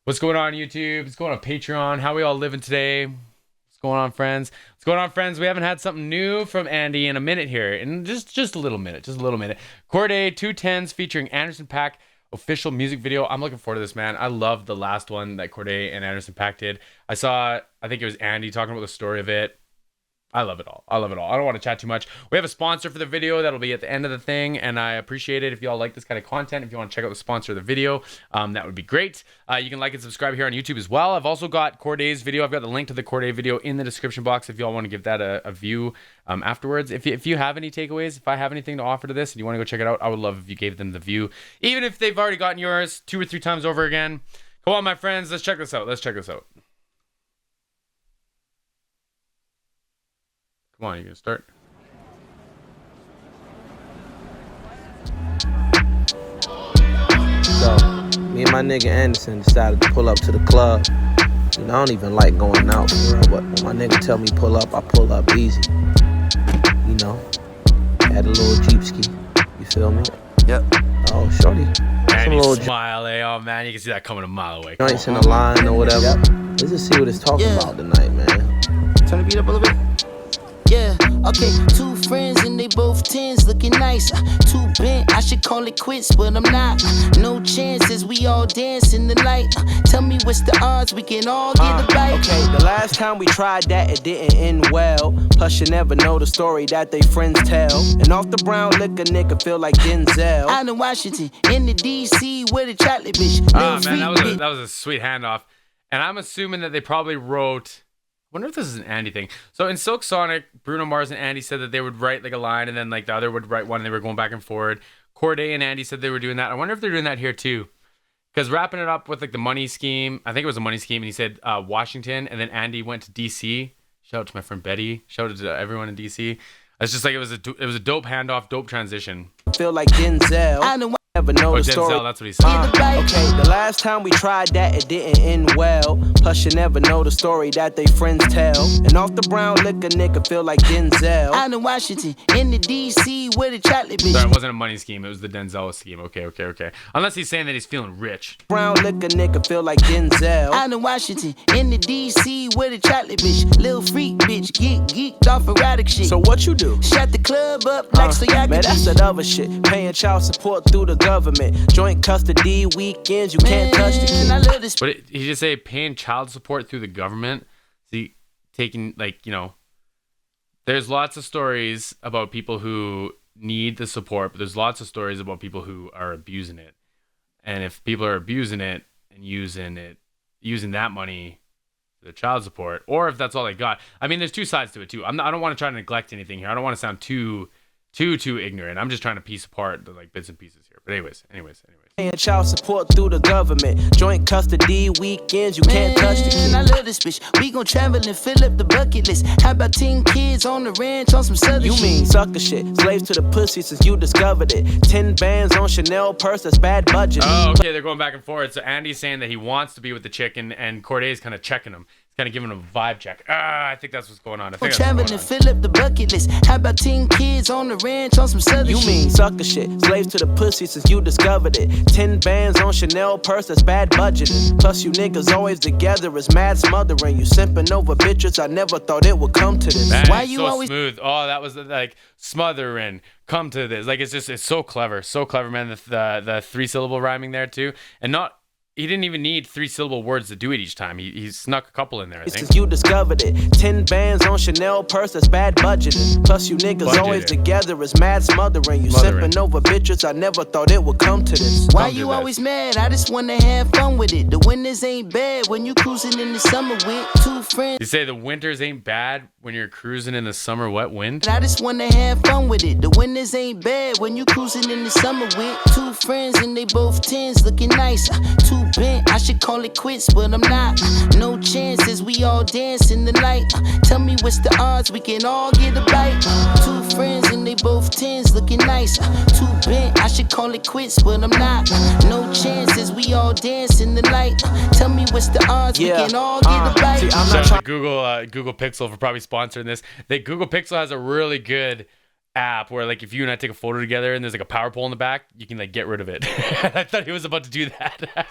What's going on, YouTube? What's going on, Patreon? How we all living today? What's going on, friends? What's going on, friends? We haven't had something new from Andy in a minute here. In just a little minute. CORDAE 210s featuring Anderson Paak official music video. I'm looking forward to this, man. I love the last one that CORDAE and Anderson Paak did. I think it was Andy talking about the story of it. I love it all. I don't want to chat too much. We have a sponsor for the video that'll be at the end of the thing, and I appreciate it if y'all like this kind of content. If you want to check out the sponsor of the video, that would be great. You can like and subscribe here on YouTube as well. I've also got CORDAE's video. I've got the link to the CORDAE video in the description box if y'all want to give that a view afterwards. If you have any takeaways, if I have anything to offer to this and you want to go check it out, I would love if you gave them the view. Even if they've already gotten yours 2 or 3 times over again. Come on, my friends. Let's check this out. Come on, you gonna start? So, me and my nigga Anderson decided to pull up to the club. You know, I don't even like going out for real, but when my nigga tell me pull up, I pull up easy. You know, had a little Jeep ski. You feel me? Yep. Oh, shorty. And you smile, eh? Oh man, you can see that coming a mile away. Joints in the line or whatever. Yep. Let's just see what it's talking about tonight, man. Turn the beat up a little bit. Yeah, okay, 2 friends and they both 10s looking nice. 2 bent, I should call it quits, but I'm not. No chances, we all dance in the light. Tell me what's the odds, we can all get a bite. Okay, the last time we tried that, it didn't end well. Plus you never know the story that they friends tell. And off the brown liquor, nigga feel like Denzel. Out in Washington, in the DC, where the chocolate bitch. Oh man, that was a sweet handoff. And I'm assuming that they probably wrote... I wonder if this is an Andy thing. So in Silk Sonic, Bruno Mars and Andy said that they would write like a line and then like the other would write one and they were going back and forward. CORDAE and Andy said they were doing that. I wonder if they're doing that here too. Because wrapping it up with like the money scheme, I think it was a money scheme, and he said Washington, and then Andy went to DC. Shout out to my friend Betty. Shout out to everyone in DC. It's just like it was a dope handoff, dope transition. Feel like Denzel. I never know the story. Denzel, that's what he said. Okay, the last time we tried that, it didn't end well. Plus you never know the story that they friends tell. And off the brown liquor, nigga feel like Denzel. Out in Washington, in the DC, where the chocolate bitch. Sorry, it wasn't a money scheme. It was the Denzel scheme. Okay. Unless he's saying that he's feeling rich. Brown liquor, nigga feel like Denzel. Out in Washington, in the DC, where the chocolate bitch. Lil freak bitch, get geeked off erotic shit. So what you do? Shut the club up like so y'all man, that's that other shit. Paying child support through the government. Joint custody weekends, you can't touch the kid. I love this. But he just say paying child support through the government. See, taking like, you know, there's lots of stories about people who need the support, but there's lots of stories about people who are abusing it. And if people are abusing it and using that money for the child support, or if that's all they got. I mean, there's 2 sides to it too. I don't want to try to neglect anything here. I don't want to sound too ignorant. I'm just trying to piece apart the like bits and pieces here. But anyways. Paying child support through the government. Joint custody weekends, you can't touch the kid. I love this bitch. We gon' travel and fill up the bucket list. How about 10 kids on the ranch on some southern shit? You mean sucker shit. Slaves to the pussy since you discovered it. 10 bands on Chanel purse, that's bad budget. Oh, okay, they're going back and forth. So Andy's saying that he wants to be with the chick, and CORDAE's kind of checking him. Kind of giving him a vibe check. I think that's what's going on. Traveling and fill up the bucket list. How about 10 kids on the ranch on some southern shit? You mean sucker shit. Slaves to the pussy since you discovered it. 10 bands on Chanel purse, that's bad budgeting. Plus you niggas always together is mad smothering. You simping over bitches, I never thought it would come to this. Man, why you so always smooth? Oh, that was like smothering. Come to this. Like it's so clever, man. The 3-syllable rhyming there too, and not. He didn't even need 3-syllable words to do it each time. He snuck a couple in there, I think. Since you discovered it. 10 bands on Chanel purse, that's bad budgeting. Plus you niggas always together is mad smothering. You simping over bitches, I never thought it would come to this. Why you always mad? I just wanna have fun with it. The winters ain't bad when you cruising in the summer with 2 friends. You say the winters ain't bad when you're cruising in the summer wet wind? I just wanna have fun with it. The winters ain't bad when you cruising in the summer with 2 friends and they both 10s looking nice. 2 bent, I should call it quits, but I'm not. No chances, we all dance in the light. Tell me what's the odds, we can all get a bite. 2 friends and they both 10s looking nice. 2 bent, I should call it quits, but I'm not. No chances, we all dance in the light. Tell me what's the odds, we can all get a bite. Shout out to Google Pixel for probably sponsoring this. Google Pixel has a really good app where like if you and I take a photo together and there's like a power pole in the back, you can like get rid of it. I thought he was about to do that.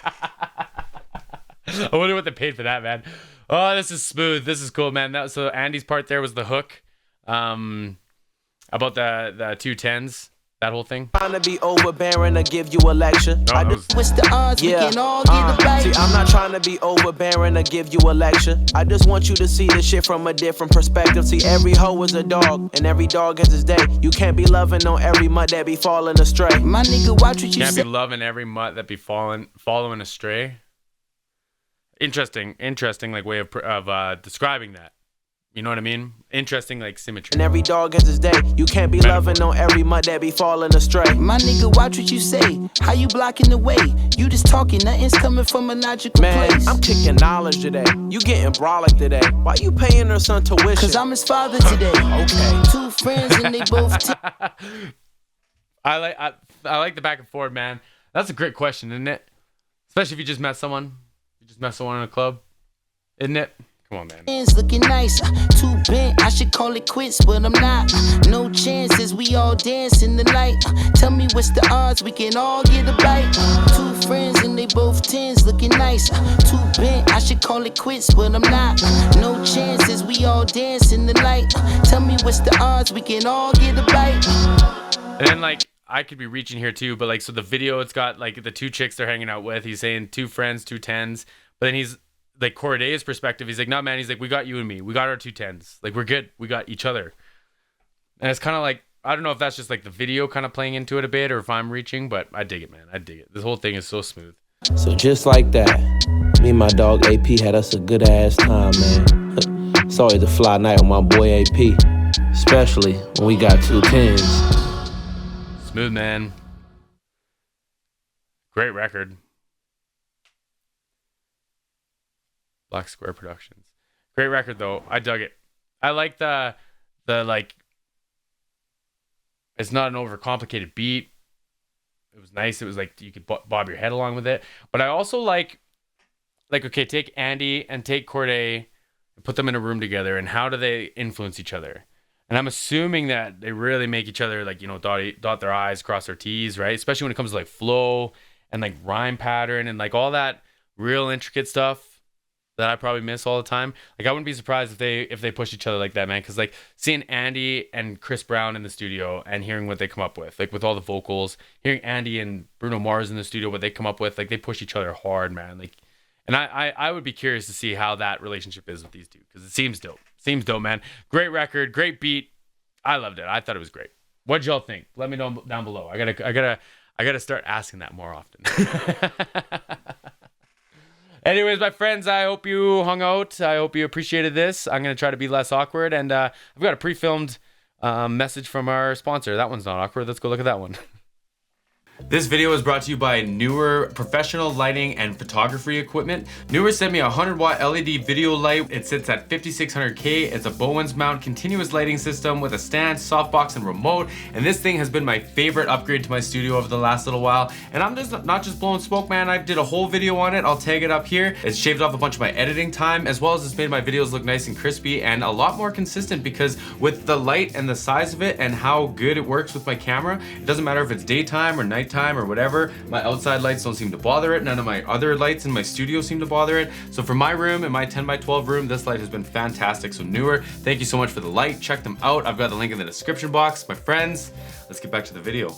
I wonder what they paid for that, man. Oh, this is smooth. This is cool, man. So Andy's part there was the hook, about the 210s, that whole thing. Trying to be overbearing or give you a lecture. What's the odds we can all get a bite? See, I'm not trying to be overbearing or give you a lecture. I just want you to see the shit from a different perspective. See, every hoe is a dog, and every dog has his day. You can't be loving on every mutt that be falling astray. My nigga, watch what you Can't say. be loving every mutt that be following astray. Interesting, like way of describing that. You know what I mean? Interesting, like symmetry. And every dog has his day. You can't be loving on every mutt that be falling astray. My nigga, watch what you say. How you blocking the way? You just talking, nothing's coming from a logical place. I'm kicking knowledge today. You getting brolic today. Why you paying her son tuition? Cause I'm his father today. Okay. 2 friends and they both I like the back and forth, man. That's a great question, isn't it? Especially if you just met someone. You just met someone in a club, isn't it? Come on, man. Hands looking nice, too bent, I should call it quits, but I'm not. No chances, we all dancing tonight. Tell me what's the odds, we can all get a bite. 2 friends and they both 10s looking nice. Too bent, I should call it quits, but I'm not. No chances, we all dancing tonight. Tell me what's the odds, we can all get a bite. And then like I could be reaching here too, but like so the video, it's got like the 2 chicks they're hanging out with. He's saying 2 friends, 2 10s, but then he's like CORDAE's perspective, he's like, no man, he's like, we got you and me, we got our 2 10s, like we're good, we got each other. And it's kind of like, I don't know if that's just like the video kind of playing into it a bit or if I'm reaching, but I dig it, man. I dig it. This whole thing is so smooth. So just like that, me and my dog AP had us a good ass time, man. It's always a fly night with my boy AP, especially when we got 2 10s. Smooth, man. Great record. Black Square Productions. Great record though. I dug it. I like the like, it's not an overcomplicated beat. It was nice. It was like you could bob your head along with it. But I also like okay, take Andy and take CORDAE and put them in a room together, and how do they influence each other? And I'm assuming that they really make each other like, you know, dot their I's, cross their T's, right? Especially when it comes to like flow and like rhyme pattern and like all that real intricate stuff that I probably miss all the time. Like I wouldn't be surprised if they push each other like that, man. Because like seeing Andy and Chris Brown in the studio and hearing what they come up with, like with all the vocals, hearing Andy and Bruno Mars in the studio, what they come up with, like they push each other hard, man. Like, and I would be curious to see how that relationship is with these two, because it seems dope. Seems dope, man. Great record, great beat. I loved it. I thought it was great. What'd y'all think? Let me know down below. I gotta start asking that more often. Anyways, my friends, I hope you hung out. I hope you appreciated this. I'm going to try to be less awkward. And I've got a pre-filmed message from our sponsor. That one's not awkward. Let's go look at that one. This video is brought to you by Newer Professional Lighting and Photography Equipment. Newer sent me a 100-watt LED video light. It sits at 5600K. It's a Bowens mount continuous lighting system with a stand, softbox, and remote. And this thing has been my favorite upgrade to my studio over the last little while. And I'm just not just blowing smoke, man. I did a whole video on it. I'll tag it up here. It's shaved off a bunch of my editing time, as well as it's made my videos look nice and crispy and a lot more consistent, because with the light and the size of it and how good it works with my camera, it doesn't matter if it's daytime or nighttime or whatever, my outside lights don't seem to bother it. None of my other lights in my studio seem to bother it. So for my room, in my 10x12 room, this light has been fantastic. So Newer, thank you so much for the light. Check them out. I've got the link in the description box. My friends, let's get back to the video.